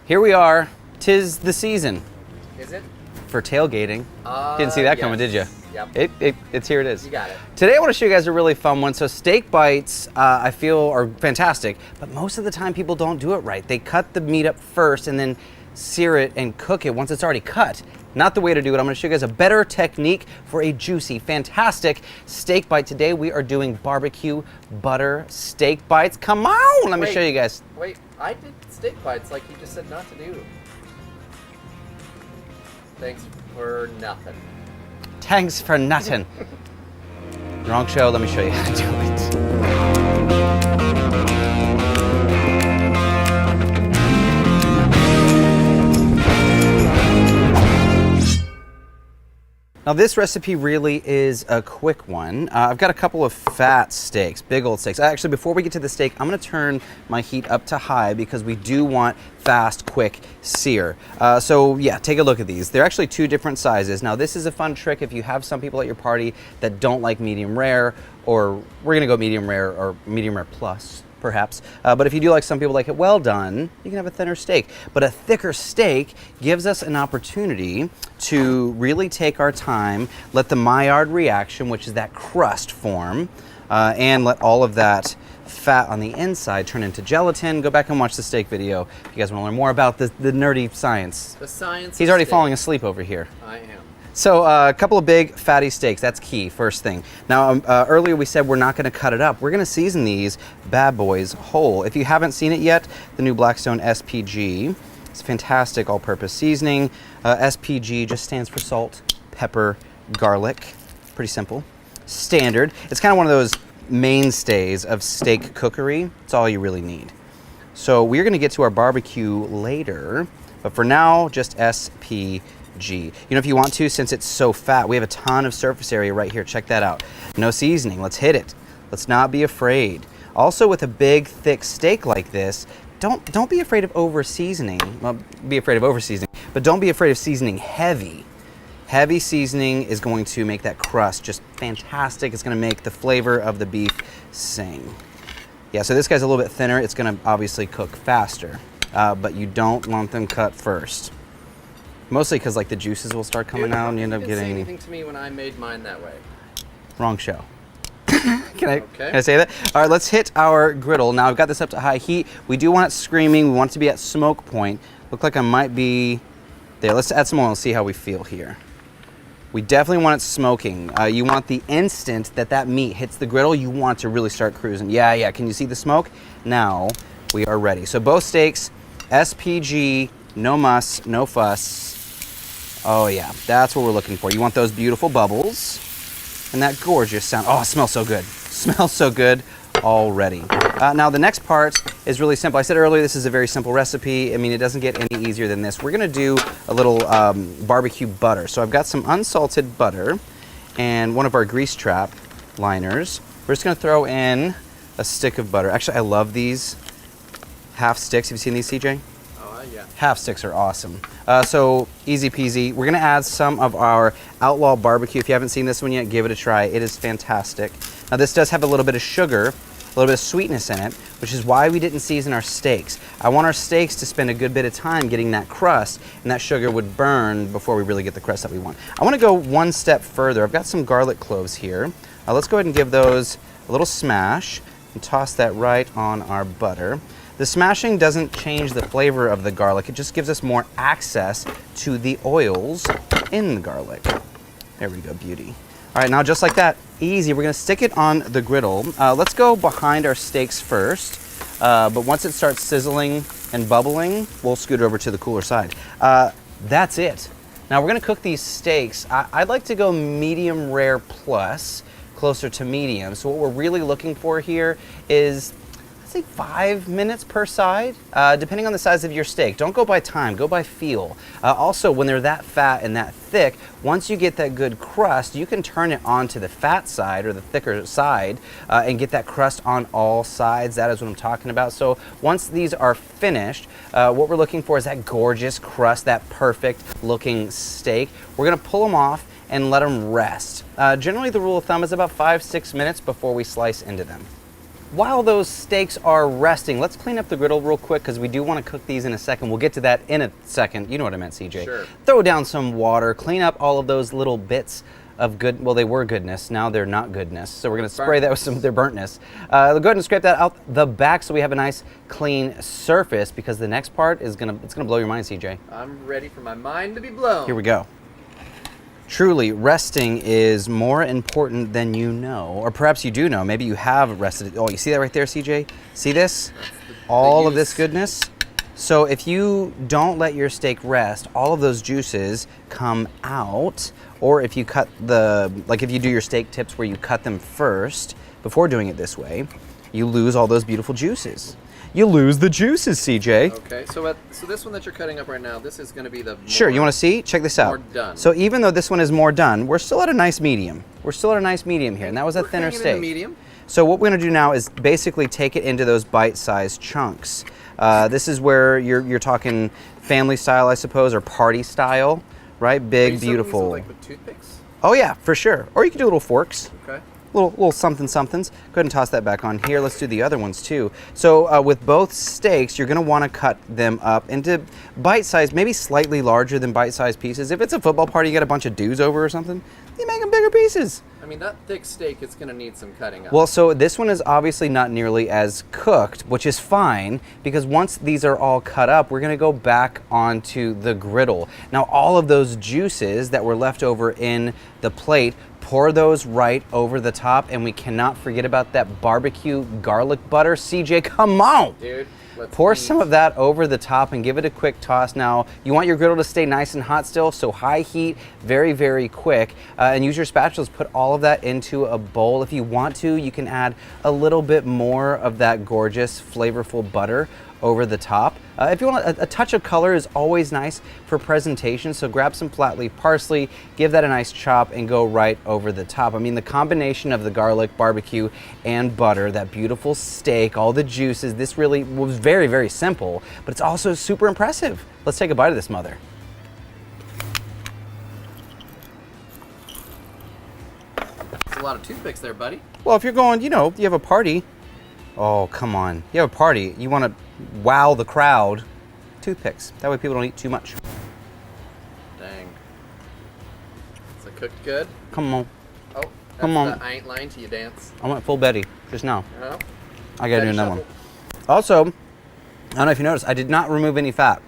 Here we are. 'Tis the season. Is it? For tailgating. Didn't see that coming, did you? Yep. It's here it is. You got it. Today I want to show you guys a really fun one. So steak bites, I feel are fantastic, but most of the time people don't do it right. They cut the meat up first and then sear it and cook it once it's already cut. Not the way to do it. I'm going to show you guys a better technique for a juicy, fantastic steak bite. Today we are doing barbecue butter steak bites. Come on, let me show you guys. Wait, I did steak bites like you just said not to do. Thanks for nothing. Thanks for nothing. Wrong show, let me show you how to do it. Now this recipe really is a quick one. I've got a couple of fat steaks, big old steaks. Actually, before we get to the steak, I'm gonna turn my heat up to high because we do want fast, quick sear. So yeah, take a look at these. They're actually two different sizes. Now this is a fun trick if you have some people at your party that don't like medium rare, or we're gonna go medium rare or medium rare plus, perhaps. But if you do like some people like it well done, you can have a thinner steak. But a thicker steak gives us an opportunity to really take our time, let the Maillard reaction, which is that crust form, and let all of that fat on the inside turn into gelatin. Go back and watch the steak video if you guys want to learn more about the nerdy science. The science. He's already falling asleep over here. I am. So a couple of big fatty steaks, that's key, first thing. Now earlier we said we're not gonna cut it up. We're gonna season these bad boys whole. If you haven't seen it yet, the new Blackstone SPG, it's fantastic all-purpose seasoning. SPG just stands for salt, pepper, garlic, pretty simple. Standard, it's kind of one of those mainstays of steak cookery. It's all you really need. So we're gonna get to our barbecue later, but for now, just SPG. You know, if you want to, since it's so fat, we have a ton of surface area right here. Check that out. No seasoning. Let's hit it. Let's not be afraid. Also, with a big, thick steak like this, don't be afraid of over seasoning. Well, be afraid of over seasoning, but don't be afraid of seasoning heavy. Heavy seasoning is going to make that crust just fantastic. It's going to make the flavor of the beef sing. Yeah, so this guy's a little bit thinner. It's going to obviously cook faster, but you don't want them cut first. Mostly because like the juices will start coming out and you end up getting... You didn't say anything to me when I made mine that way. Wrong show. Can I say that? All right, let's hit our griddle. Now I've got this up to high heat. We do want it screaming. We want it to be at smoke point. Look like I might be there. Let's add some oil and see how we feel here. We definitely want it smoking. You want the instant that meat hits the griddle, you want to really start cruising. Yeah, can you see the smoke? Now we are ready. So both steaks, SPG, no muss, no fuss. Oh yeah, that's what we're looking for. You want those beautiful bubbles and that gorgeous sound. Oh, it smells so good. Smells so good already. Now the next part is really simple. I said earlier this is a very simple recipe. I mean, it doesn't get any easier than this. We're gonna do a little barbecue butter. So I've got some unsalted butter and one of our grease trap liners. We're just gonna throw in a stick of butter. Actually, I love these half sticks. Have you seen these, CJ? Yeah. Half sticks are awesome. So easy peasy. We're gonna add some of our Outlaw barbecue. If you haven't seen this one yet, give it a try. It is fantastic. Now this does have a little bit of sugar, a little bit of sweetness in it, which is why we didn't season our steaks. I want our steaks to spend a good bit of time getting that crust, and that sugar would burn before we really get the crust that we want. I wanna go one step further. I've got some garlic cloves here. Let's go ahead and give those a little smash and toss that right on our butter. The smashing doesn't change the flavor of the garlic, it just gives us more access to the oils in the garlic. There we go, beauty. All right, now just like that, easy, we're gonna stick it on the griddle. Let's go behind our steaks first, but once it starts sizzling and bubbling, we'll scoot over to the cooler side. That's it. Now we're gonna cook these steaks. I'd like to go medium rare plus, closer to medium. So what we're really looking for here is, I'd say 5 minutes per side, depending on the size of your steak. Don't go by time, go by feel. Also, when they're that fat and that thick, once you get that good crust, you can turn it onto the fat side or the thicker side and get that crust on all sides. That is what I'm talking about. So once these are finished, what we're looking for is that gorgeous crust, that perfect looking steak. We're gonna pull them off and let them rest. Generally the rule of thumb is about 5-6 minutes before we slice into them. while those steaks are resting, let's clean up the griddle real quick because we do want to cook these in a second. We'll get to that in a second. You know what I meant, CJ. Sure. Throw down some water, clean up all of those little bits of good, well, they were goodness, now they're not goodness. So we're gonna spray that with some of their burntness. Go ahead and scrape that out the back so we have a nice clean surface, because the next part is gonna blow your mind, CJ. I'm ready for my mind to be blown. Here we go. Truly, resting is more important than you know, or perhaps you do know. Maybe you have rested. Oh, you see that right there, CJ? See this? All of this goodness. So if you don't let your steak rest, all of those juices come out. Or if you cut like if you do your steak tips where you cut them first before doing it this way, you lose all those beautiful juices. You lose the juices, CJ. Okay, so this one that you're cutting up right now, this is going to be the Sure, you want to see? Check this out. more done. So even though this one is more done, we're still at a nice medium. We're still at a nice medium here, and that was a We're thinner hanging in steak. the medium. So what we're going to do now is basically take it into those bite-sized chunks. This is where you're talking family style, I suppose, or party style, right? Big, beautiful. Like with toothpicks? Oh yeah, for sure. Or you could do little forks. Okay. Little somethings. Go ahead and toss that back on here. Let's do the other ones too. So with both steaks, you're going to want to cut them up into bite-sized, maybe slightly larger than bite-sized pieces. If it's a football party, you get a bunch of dudes over or something, you make them bigger pieces. I mean, that thick steak is going to need some cutting up. Well, so this one is obviously not nearly as cooked, which is fine, because once these are all cut up, we're going to go back onto the griddle. Now, all of those juices that were left over in the plate, pour those right over the top, and we cannot forget about that barbecue garlic butter. CJ, come on! Dude, let's Pour eat. some of that over the top and give it a quick toss. Now, you want your griddle to stay nice and hot still, so high heat, very, very quick. And use your spatulas, put all of that into a bowl. If you want to, you can add a little bit more of that gorgeous, flavorful butter over the top. If you want a touch of color is always nice for presentation, so grab some flat leaf parsley, give that a nice chop, and go right over the top. I mean, the combination of the garlic, barbecue, and butter, that beautiful steak, all the juices, this really was very, very simple, but it's also super impressive. Let's take a bite of this mother. That's a lot of toothpicks there, buddy. Well, if you're going, you have a party. Oh, come on. You have a party. You want to wow the crowd. Toothpicks. That way people don't eat too much. Dang. Is it cooked good? Come on. Oh, that's Come on. the I ain't lying to you dance. I went full Betty just now. Uh-huh. I got to do Betty another shuffle. one. Also, I don't know if you noticed, I did not remove any fat.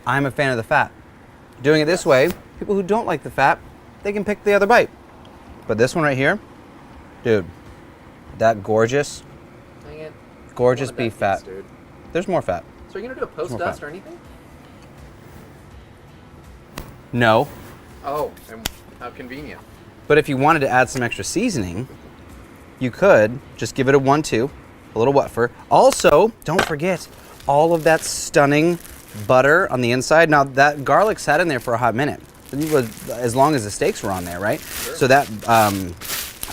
I'm a fan of the fat. Doing it this way, people who don't like the fat, they can pick the other bite. But this one right here, dude, that gorgeous Dang it. Gorgeous One of that beef fat. piece, dude. There's more fat. So are you going to do a more post-dust fat. or anything? No, Oh, and how convenient. but if you wanted to add some extra seasoning, you could just give it a 1-2, a little Wetfer. Also, don't forget all of that stunning butter on the inside. Now that garlic sat in there for a hot minute, as long as the steaks were on there, right? Sure. So that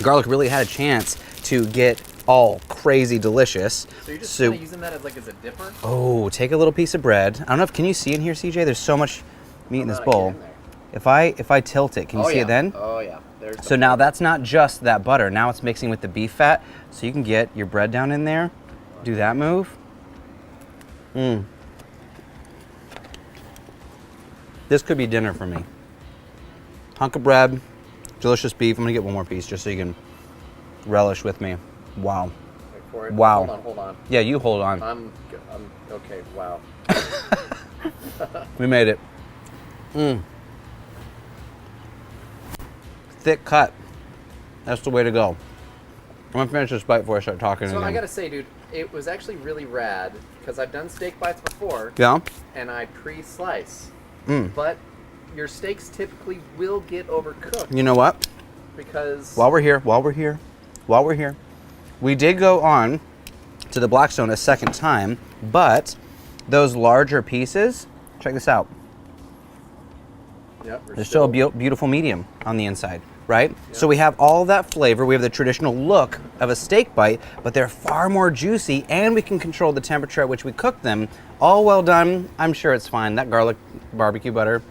garlic really had a chance to get all crazy delicious. So you're just kind of using that as a dipper? Oh, take a little piece of bread. I don't know if, can you see in here, CJ? There's so much meat in this How bowl. about I get in there? If I tilt it, can you see yeah. it then? Oh, yeah. There's So now that's not just that butter. Now it's mixing with the beef fat. So you can get your bread down in there. Do that move. This could be dinner for me. Hunk of bread, delicious beef. I'm gonna get one more piece just so you can relish with me. Wow. Wait for it. Wow. Hold on. Yeah, you hold on. I'm okay. Wow. We made it. Thick cut. That's the way to go. I'm gonna finish this bite before I start talking So again. I gotta say, dude, it was actually really rad because I've done steak bites before. Yeah? And I pre-slice. But your steaks typically will get overcooked You know what? because While we're here, we did go on to the Blackstone a second time, but those larger pieces, check this out. Yep, There's still a beautiful medium on the inside, right? So we have all that flavor. We have the traditional look of a steak bite, but they're far more juicy, and we can control the temperature at which we cook them. All well done. I'm sure it's fine. That garlic barbecue butter,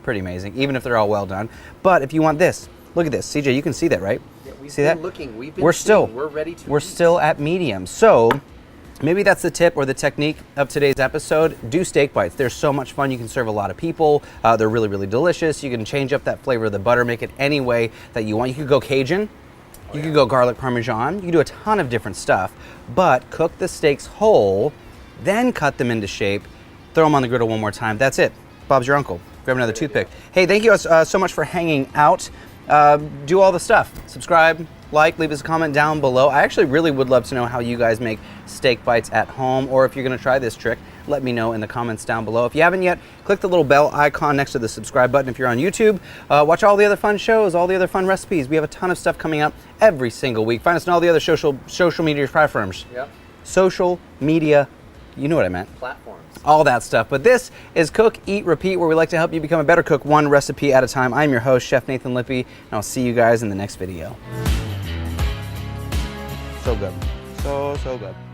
pretty amazing, even if they're all well done. But if you want this, look at this. CJ, you can see that, right? Yeah, See that? Looking. We've been We're seeing. still We're ready to We're eat. still at medium. So maybe that's the tip or the technique of today's episode. Do steak bites. They're so much fun. You can serve a lot of people. They're really, really delicious. You can change up that flavor of the butter, make it any way that you want. You could go Cajun. You could go garlic parmesan. You can do a ton of different stuff. But cook the steaks whole, then cut them into shape. Throw them on the griddle one more time. That's it. Bob's your uncle. Grab another toothpick. Hey, thank you so much for hanging out. Do all the stuff. Subscribe, like, leave us a comment down below. I actually really would love to know how you guys make steak bites at home, or if you're gonna try this trick, let me know in the comments down below. If you haven't yet, click the little bell icon next to the subscribe button. If you're on YouTube, watch all the other fun shows, all the other fun recipes. We have a ton of stuff coming up every single week. Find us on all the other social media platforms. Yep. Social media, you know what I meant. Platforms. All that stuff. But this is Cook, Eat, Repeat, where we like to help you become a better cook one recipe at a time. I'm your host, Chef Nathan Lippy, and I'll see you guys in the next video. So good. So good.